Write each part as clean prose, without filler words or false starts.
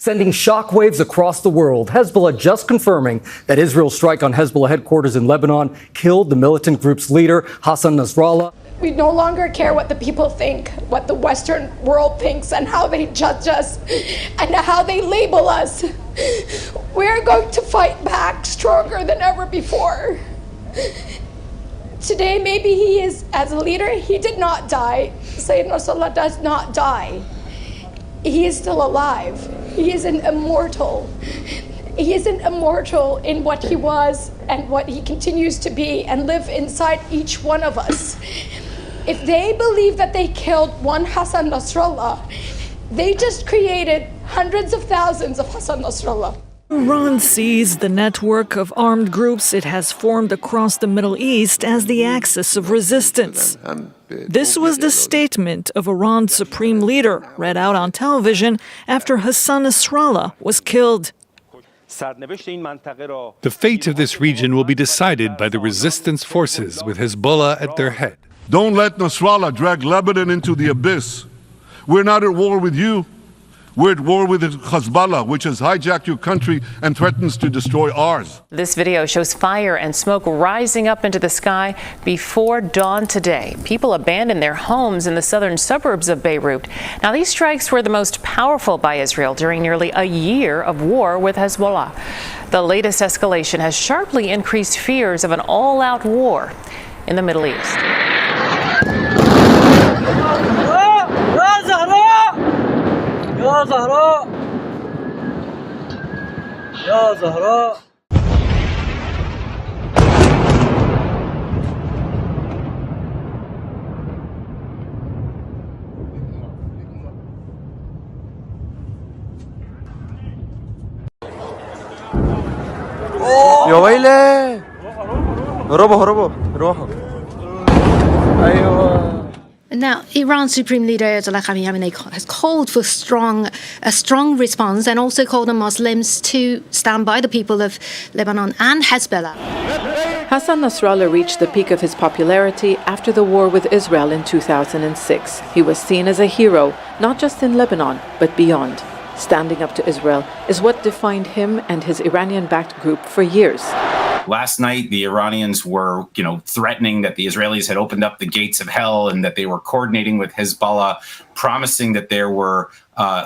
sending shockwaves across the world. Hezbollah just confirming that Israel's strike on Hezbollah headquarters in Lebanon killed the militant group's leader, Hassan Nasrallah. We no longer care what the people think, what the Western world thinks, and how they judge us, and how they label us. We're going to fight back stronger than ever before. Today, maybe he is, as a leader, he did not die. Sayyid Nasrallah does not die. He is still alive. He is an immortal. He isn't immortal in what he was and what he continues to be and live inside each one of us. If they believe that they killed one Hassan Nasrallah, they just created hundreds of thousands of Hassan Nasrallah. Iran sees the network of armed groups it has formed across the Middle East as the axis of resistance. This was the statement of Iran's supreme leader, read out on television after Hassan Nasrallah was killed. The fate of this region will be decided by the resistance forces with Hezbollah at their head. Don't let Nasrallah drag Lebanon into the abyss. We're not at war with you. We're at war with Hezbollah, which has hijacked your country and threatens to destroy ours. This video shows fire and smoke rising up into the sky before dawn today. People abandoned their homes in the southern suburbs of Beirut. Now, these strikes were the most powerful by Israel during nearly a year of war with Hezbollah. The latest escalation has sharply increased fears of an all-out war in the Middle East. يا زهراء يا زهراء يا ويلي هربوا روحوا ايوه. Now, Iran's Supreme Leader Ayatollah Khamenei has called for a strong response and also called on Muslims to stand by the people of Lebanon and Hezbollah. Hassan Nasrallah reached the peak of his popularity after the war with Israel in 2006. He was seen as a hero, not just in Lebanon, but beyond. Standing up to Israel is what defined him and his Iranian-backed group for years. Last night, the Iranians were, threatening that the Israelis had opened up the gates of hell and that they were coordinating with Hezbollah, promising that there were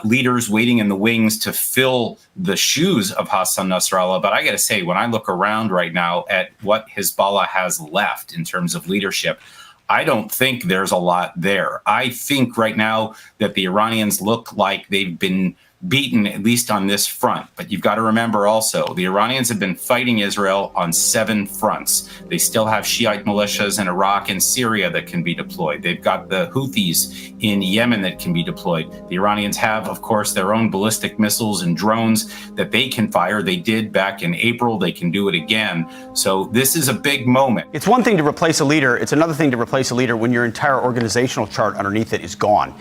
leaders waiting in the wings to fill the shoes of Hassan Nasrallah. But I got to say, when I look around right now at what Hezbollah has left in terms of leadership, I don't think there's a lot there. I think right now that the Iranians look like they've been beaten, at least on this front. But you've got to remember also, the Iranians have been fighting Israel on 7 fronts. They still have Shiite militias in Iraq and Syria that can be deployed. They've got the Houthis in Yemen that can be deployed. The Iranians have, of course, their own ballistic missiles and drones that they can fire. They did back in April. They can do it again. So this is a big moment. It's one thing to replace a leader. It's another thing to replace a leader when your entire organizational chart underneath it is gone,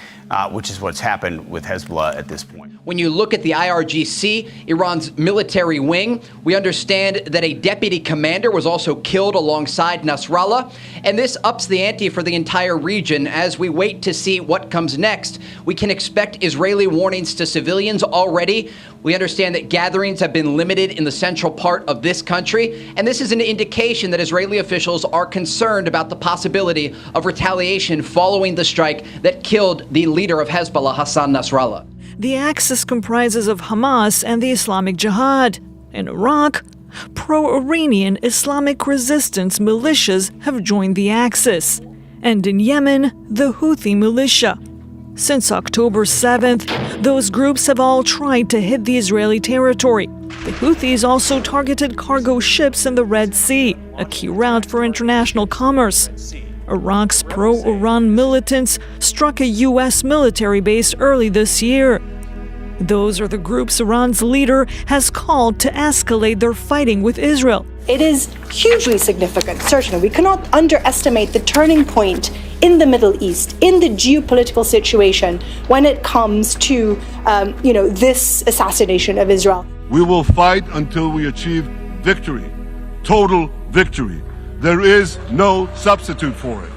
which is what's happened with Hezbollah at this point. When you look at the IRGC, Iran's military wing, we understand that a deputy commander was also killed alongside Nasrallah, and this ups the ante for the entire region. As we wait to see what comes next, we can expect Israeli warnings to civilians already. We understand that gatherings have been limited in the central part of this country, and this is an indication that Israeli officials are concerned about the possibility of retaliation following the strike that killed the leader of Hezbollah, Hassan Nasrallah. The axis comprises of Hamas and the Islamic Jihad. In Iraq, pro-Iranian Islamic resistance militias have joined the axis. And in Yemen, the Houthi militia. Since October 7th, those groups have all tried to hit the Israeli territory. The Houthis also targeted cargo ships in the Red Sea, a key route for international commerce. Iraq's pro-Iran militants struck a U.S. military base early this year. Those are the groups Iran's leader has called to escalate their fighting with Israel. It is hugely significant, certainly. We cannot underestimate the turning point in the Middle East, in the geopolitical situation, when it comes to, this assassination of Israel. We will fight until we achieve victory, total victory. There is no substitute for it.